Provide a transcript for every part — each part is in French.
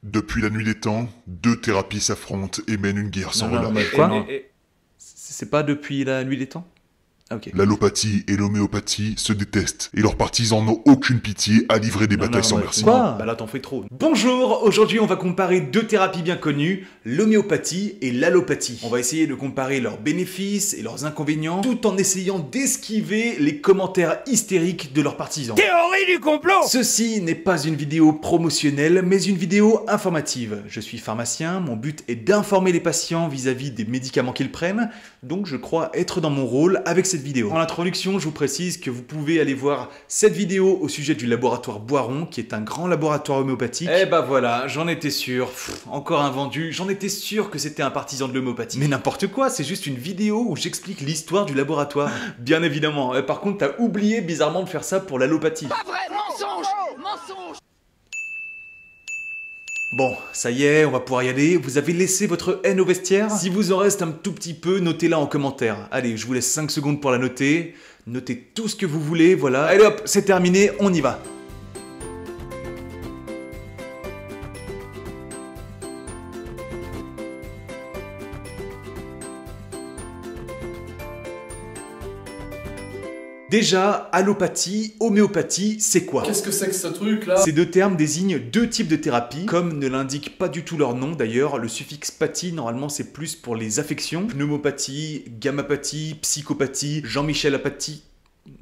Depuis la nuit des temps, deux thérapies s'affrontent et mènent une guerre sans relâche. Quoi? C'est pas depuis la nuit des temps? Ah, ok. L'allopathie et l'homéopathie se détestent, et leurs partisans n'ont aucune pitié à livrer des batailles sans merci. Quoi? Bah là t'en fais trop. Bonjour, aujourd'hui on va comparer deux thérapies bien connues, l'homéopathie et l'allopathie. On va essayer de comparer leurs bénéfices et leurs inconvénients, tout en essayant d'esquiver les commentaires hystériques de leurs partisans. Théorie du complot! Ceci n'est pas une vidéo promotionnelle, mais une vidéo informative. Je suis pharmacien, mon but est d'informer les patients vis-à-vis des médicaments qu'ils prennent, donc je crois être dans mon rôle avec cette vidéo. En introduction, je vous précise que vous pouvez aller voir cette vidéo au sujet du laboratoire Boiron, qui est un grand laboratoire homéopathique. Eh bah voilà, j'en étais sûr. Encore un vendu, j'en étais sûr que c'était un partisan de l'homéopathie. Mais n'importe quoi, c'est juste une vidéo où j'explique l'histoire du laboratoire. Bien évidemment. Par contre, t'as oublié bizarrement de faire ça pour l'allopathie. Pas vrai, mensonge! Mensonge! Bon, ça y est, on va pouvoir y aller. Vous avez laissé votre haine au vestiaire? Si vous en reste un tout petit peu, notez-la en commentaire. Allez, je vous laisse 5 secondes pour la noter. Notez tout ce que vous voulez, voilà. Allez hop, c'est terminé, on y va. Déjà, allopathie, homéopathie, c'est quoi? Qu'est-ce que c'est que ce truc là? Ces deux termes désignent deux types de thérapies, comme ne l'indique pas du tout leur nom d'ailleurs. Le suffixe pathie, normalement, c'est plus pour les affections. Pneumopathie, gammapathie, psychopathie, Jean-Michel apathie.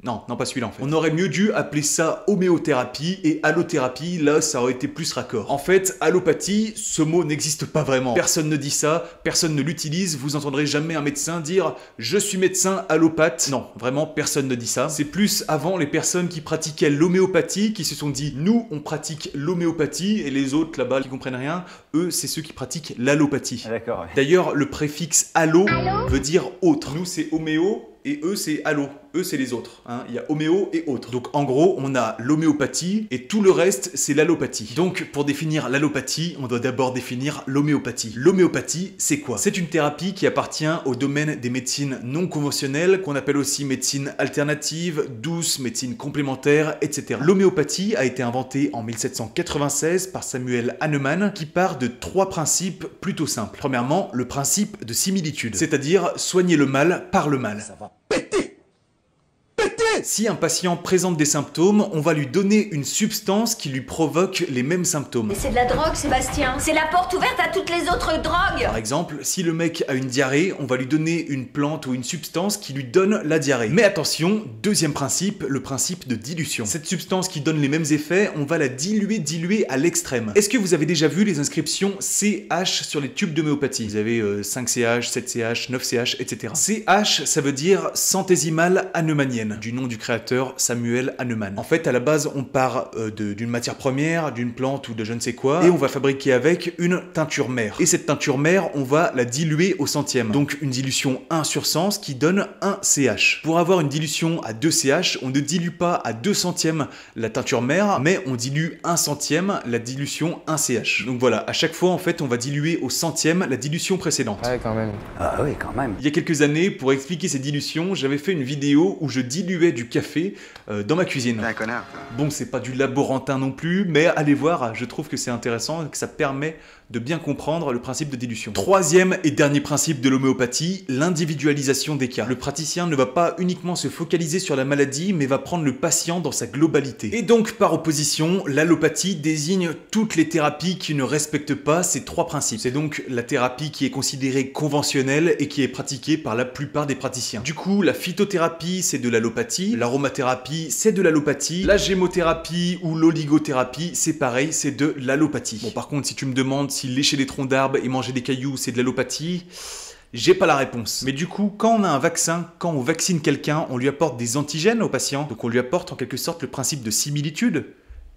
Non, pas celui-là en fait. On aurait mieux dû appeler ça homéothérapie et allothérapie, là ça aurait été plus raccord. En fait, allopathie, ce mot n'existe pas vraiment. Personne ne dit ça, personne ne l'utilise, vous entendrez jamais un médecin dire « je suis médecin allopathe ». Non, vraiment personne ne dit ça. C'est plus avant les personnes qui pratiquaient l'homéopathie qui se sont dit « nous on pratique l'homéopathie » et les autres là-bas qui comprennent rien, eux c'est ceux qui pratiquent l'allopathie. D'accord, ouais. D'ailleurs, le préfixe allo veut dire autre. Nous c'est homéo et eux c'est allo. Eux, c'est les autres. Hein. Il y a homéo et autres. Donc, en gros, on a l'homéopathie et tout le reste, c'est l'allopathie. Donc, pour définir l'allopathie, on doit d'abord définir l'homéopathie. L'homéopathie, c'est quoi? C'est une thérapie qui appartient au domaine des médecines non conventionnelles, qu'on appelle aussi médecine alternative, douce, médecine complémentaire, etc. L'homéopathie a été inventée en 1796 par Samuel Hahnemann, qui part de 3 principes plutôt simples. Premièrement, le principe de similitude, c'est-à-dire soigner le mal par le mal. Ça va péter! Si un patient présente des symptômes, on va lui donner une substance qui lui provoque les mêmes symptômes. Mais c'est de la drogue, Sébastien. C'est la porte ouverte à toutes les autres drogues. Par exemple, si le mec a une diarrhée, on va lui donner une plante ou une substance qui lui donne la diarrhée. Mais attention, deuxième principe, le principe de dilution. Cette substance qui donne les mêmes effets, on va la diluer à l'extrême. Est-ce que vous avez déjà vu les inscriptions CH sur les tubes d'homéopathie? Vous avez 5CH, 7CH, 9CH, etc. CH, ça veut dire centésimale hahnemannienne, du nom du créateur Samuel Hahnemann. En fait, à la base, on part d'une matière première, d'une plante ou de je ne sais quoi, et on va fabriquer avec une teinture mère. Et cette teinture mère, on va la diluer au centième. Donc une dilution 1 sur 100, ce qui donne 1 CH. Pour avoir une dilution à 2 CH, on ne dilue pas à 2 centièmes la teinture mère, mais on dilue 1 centième la dilution 1 CH. Donc voilà, à chaque fois, en fait, on va diluer au centième la dilution précédente. Ouais, quand même. Ah oui, quand même. Il y a quelques années, pour expliquer ces dilutions, j'avais fait une vidéo où je diluais du café dans ma cuisine. T'es un connard, toi. Bon, c'est pas du laborantin non plus, mais allez voir, je trouve que c'est intéressant et que ça permet de bien comprendre le principe de dilution. Troisième et dernier principe de l'homéopathie, l'individualisation des cas. Le praticien ne va pas uniquement se focaliser sur la maladie, mais va prendre le patient dans sa globalité. Et donc, par opposition, l'allopathie désigne toutes les thérapies qui ne respectent pas ces 3 principes. C'est donc la thérapie qui est considérée conventionnelle et qui est pratiquée par la plupart des praticiens. Du coup, la phytothérapie, c'est de l'allopathie, l'aromathérapie, c'est de l'allopathie, la gémothérapie ou l'oligothérapie, c'est pareil, c'est de l'allopathie. Bon, par contre, si tu me demandes si lécher des troncs d'arbres et manger des cailloux, c'est de l'allopathie, j'ai pas la réponse. Mais du coup, quand on a un vaccin, quand on vaccine quelqu'un, on lui apporte des antigènes au patient, donc on lui apporte en quelque sorte le principe de similitude.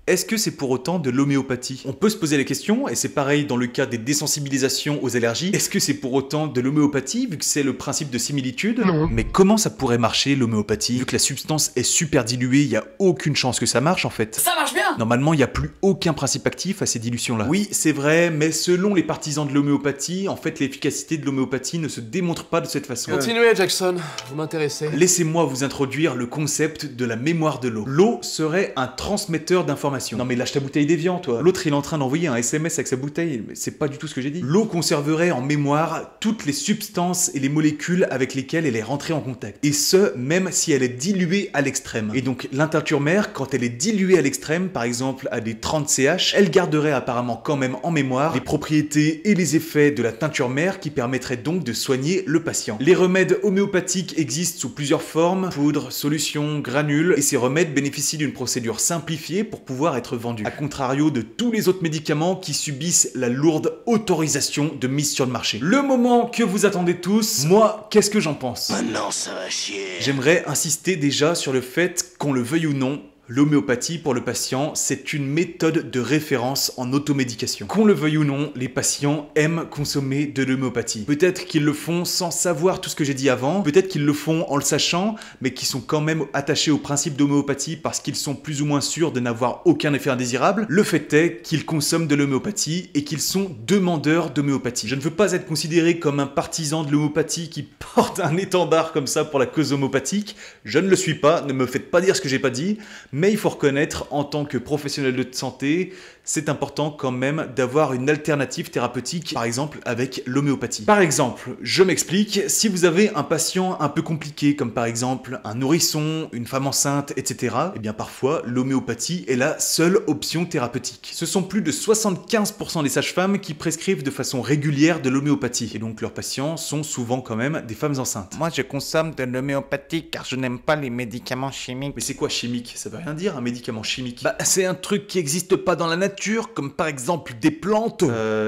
Est-ce que c'est pour autant de l'homéopathie? On peut se poser la question, et c'est pareil dans le cas des désensibilisations aux allergies, est-ce que c'est pour autant de l'homéopathie, vu que c'est le principe de similitude? Non. Mais comment ça pourrait marcher, l'homéopathie? Vu que la substance est super diluée, il n'y a aucune chance que ça marche en fait. Ça marche bien! Normalement, il n'y a plus aucun principe actif à ces dilutions-là. Oui, c'est vrai, mais selon les partisans de l'homéopathie, en fait, l'efficacité de l'homéopathie ne se démontre pas de cette façon. Continuez, Jackson, vous m'intéressez. Laissez-moi vous introduire le concept de la mémoire de l'eau. L'eau serait un transmetteur d'informations. information. Non mais lâche ta bouteille d'évian, toi. L'autre, il est en train d'envoyer un SMS avec sa bouteille, mais c'est pas du tout ce que j'ai dit. L'eau conserverait en mémoire toutes les substances et les molécules avec lesquelles elle est rentrée en contact. Et ce, même si elle est diluée à l'extrême. Et donc, teinture mère, quand elle est diluée à l'extrême, par exemple à des 30 CH, elle garderait apparemment quand même en mémoire les propriétés et les effets de la teinture mère qui permettraient donc de soigner le patient. Les remèdes homéopathiques existent sous plusieurs formes, poudre, solution, granules, et ces remèdes bénéficient d'une procédure simplifiée pour pouvoir être vendus. A contrario de tous les autres médicaments qui subissent la lourde autorisation de mise sur le marché. Le moment que vous attendez tous, moi, qu'est-ce que j'en pense? Maintenant, ça va chier. J'aimerais insister déjà sur le fait, qu'on le veuille ou non, l'homéopathie pour le patient, c'est une méthode de référence en automédication. Qu'on le veuille ou non, les patients aiment consommer de l'homéopathie. Peut-être qu'ils le font sans savoir tout ce que j'ai dit avant, peut-être qu'ils le font en le sachant, mais qui sont quand même attachés au principe d'homéopathie parce qu'ils sont plus ou moins sûrs de n'avoir aucun effet indésirable. Le fait est qu'ils consomment de l'homéopathie et qu'ils sont demandeurs d'homéopathie. Je ne veux pas être considéré comme un partisan de l'homéopathie qui porte un étendard comme ça pour la cause homéopathique. Je ne le suis pas, ne me faites pas dire ce que j'ai pas dit. Mais il faut reconnaître, en tant que professionnel de santé, c'est important quand même d'avoir une alternative thérapeutique, par exemple avec l'homéopathie. Par exemple, je m'explique, si vous avez un patient un peu compliqué, comme par exemple un nourrisson, une femme enceinte, etc., eh bien parfois l'homéopathie est la seule option thérapeutique. Ce sont plus de 75% des sages-femmes qui prescrivent de façon régulière de l'homéopathie, et donc leurs patients sont souvent quand même des femmes enceintes. Moi, je consomme de l'homéopathie car je n'aime pas les médicaments chimiques. Mais c'est quoi chimique? Ça veut rien dire, un médicament chimique. Bah, c'est un truc qui n'existe pas dans la nature, comme par exemple des plantes.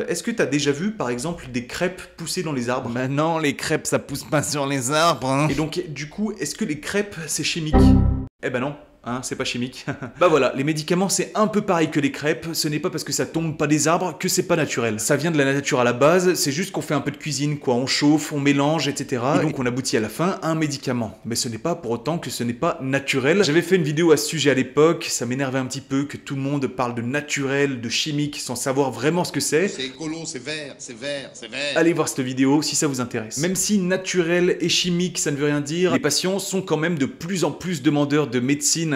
Est-ce que t'as déjà vu, par exemple, des crêpes pousser dans les arbres? Bah non, les crêpes, ça pousse pas sur les arbres, hein. Et donc, du coup, est-ce que les crêpes, c'est chimique? Eh ben non. Hein, c'est pas chimique. Bah voilà, les médicaments c'est un peu pareil que les crêpes, ce n'est pas parce que ça tombe pas des arbres que c'est pas naturel. Ça vient de la nature à la base, c'est juste qu'on fait un peu de cuisine quoi, on chauffe, on mélange, etc. Et donc on aboutit à la fin à un médicament. Mais ce n'est pas pour autant que ce n'est pas naturel. J'avais fait une vidéo à ce sujet à l'époque, ça m'énervait un petit peu que tout le monde parle de naturel, de chimique, sans savoir vraiment ce que c'est. C'est écolo, c'est vert, c'est vert, c'est vert. Allez voir cette vidéo si ça vous intéresse. Même si naturel et chimique ça ne veut rien dire, les patients sont quand même de plus en plus demandeurs de médecine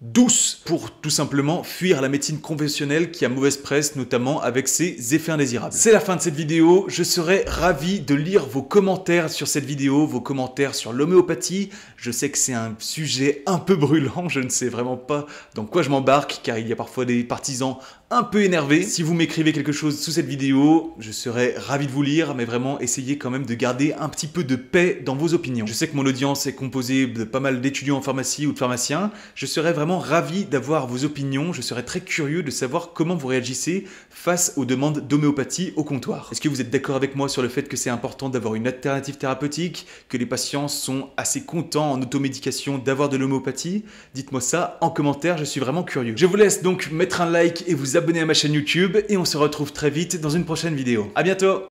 douce pour tout simplement fuir la médecine conventionnelle qui a mauvaise presse, notamment avec ses effets indésirables. C'est la fin de cette vidéo, je serais ravi de lire vos commentaires sur cette vidéo, vos commentaires sur l'homéopathie. Je sais que c'est un sujet un peu brûlant, je ne sais vraiment pas dans quoi je m'embarque car il y a parfois des partisans un peu énervés. Si vous m'écrivez quelque chose sous cette vidéo, je serais ravi de vous lire, mais vraiment essayez quand même de garder un petit peu de paix dans vos opinions. Je sais que mon audience est composée de pas mal d'étudiants en pharmacie ou de pharmaciens, je serais vraiment ravi d'avoir vos opinions, je serais très curieux de savoir comment vous réagissez face aux demandes d'homéopathie au comptoir. Est-ce que vous êtes d'accord avec moi sur le fait que c'est important d'avoir une alternative thérapeutique, que les patients sont assez contents en automédication d'avoir de l'homéopathie? Dites-moi ça en commentaire, je suis vraiment curieux. Je vous laisse donc mettre un like et vous abonner à ma chaîne YouTube et on se retrouve très vite dans une prochaine vidéo. À bientôt!